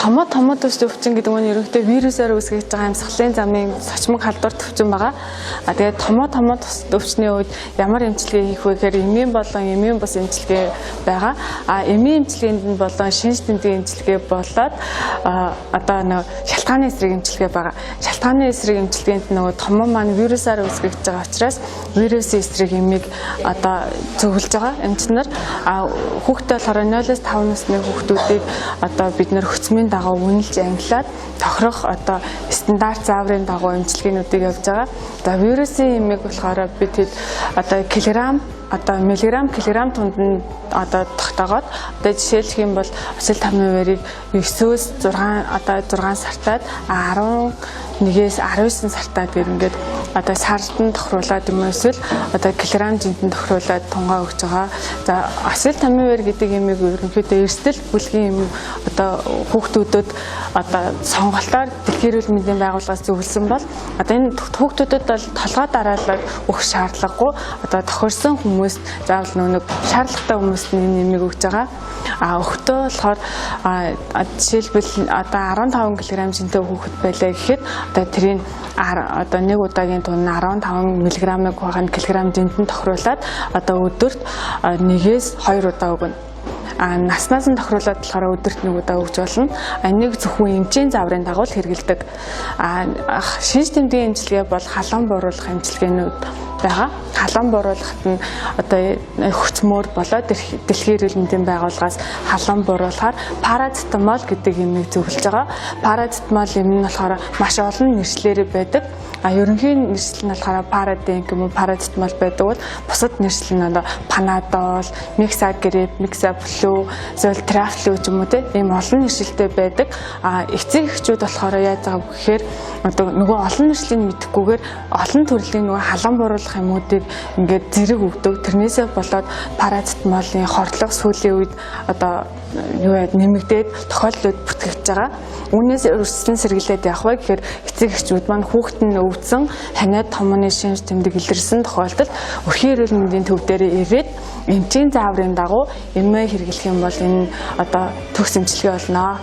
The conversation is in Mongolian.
томоо төс өвчин гэдэг нь ерөнхийдөө вирусаар үүсгэж байгаа амьсгалын замын сочмог халдвар төвчин байгаа. Тэгээд томоо төс өвчний үед ямар эмчилгээ хийх вэ гэхээр эмийн болон эмийн бус эмчилгээ байгаа. Эмийн эмчилгээнд нь болон шинж тэмдгийн эмчилгээ болоод одоо нэг шалтгааны эсрэг эмчилгээ байгаа. Шалтгааны эсрэг эмчилгээнд нөгөө томоо маань вирусаар үүсгэж байгаа учраас вирусын эсрэг эмийг одоо зөвлөж байгаа эмчнэр. Хүүхдээ болохоор 0-5 насны хүүхдүүдийг одоо бид нэр хөцмийн дагуу үнэлж ангилаад тохирох одоо стандарт зааврын дагуу эмчилгээнүүдийг явьж байгаа. За вирусын эмийг болохоор бид хэд одоо килограмм одоо миллиграмм килограмм тунд нь одоо тогтоогоод одоо жишээлх юм бол осол тамны варийг 9-өөс 6 одоо 6 сартаад 11-ээс 19 сартаад гэр ингээд одоо сартанд тохируулаад юм эсвэл одоо килограмм жинтэн тохируулаад тунгаа өгч байгаа. За осол тамны вар гэдэг юмыг ерөнхийдөө эрсдэл бүлгийн юм одоо хүүхдүүдэд одоо сонголтоор дэлхийн эрүүл мэндийн байгууллагаас зөвлөсөн бол одоо энэ хүүхдүүдэд бол толгой дараалал өгөх шаардлагагүй одоо тохирсон хүмүүст заавал нэг шаардлагатай хүмүүст нэмийг өгж байгаа. Өхтөө болохоор жишээлбэл одоо 15 кг жинтэй хүүхэд байлаа гэхэд одоо тэрийг одоо нэг удаагийн тунд 15 мг-ыг багаан килограмм жинтэн тохируулаад одоо өдөрт 1-ээс 2 удаа өгнө. Наснаас нь тохируулаад болохоор өдөрт 1 удаа өгж болно. Энийг зөвхөн эмчийн зааврын дагуу хэрэглэдэг. Шинж тэмдгийн эмчилгээ бол халуун бууруулах эмчилгээнүүд байгаа. Халуун бууруулахад нь одоо хөцмөр болоод дэлхийн эрүүл мэндийн байгууллагаас халуун бууруулахаар парацетамол гэдэг юмыг зөвлөж байгаа. Парацетамол юм нь болохоор маш олон нэршлэрээ байдаг. Ерөнхий нэршил нь болохоор парадин гэмүү парацетамол байдаг бол бусад нэршил нь панадол, миксагрип, миксафлу, золтрафлу ч юм уу тийм олон нэршилтэй байдаг. Эцэг эхчүүд болохоор яаж байгаа вэ гэхээр одоо нөгөө олон нэршлийг мэдэхгүйгээр олон төрлийн нөгөө халуун бууруулах юмуудыг ингээд зэрэг өгдөг. Тэрнээсээ болоод парацетамолын хордлого сүүлийн үед одоо нэмэгдээд тохиолдлууд бүтгэж байгаа. Үүнээс өрсөлдөн сэргийлээд явах вэ гэхээр эцэг эхчүүд маань хүүхэд нь өвдсөн ханиад томооны шинж тэмдэг илэрсэн тохиолдолд өрхийн эрүүл мэндийн төв дээр ирээд эмчийн зааврын дагуу эмээ хэрэглэх юм бол энэ одоо төгс эмчилгээ болно.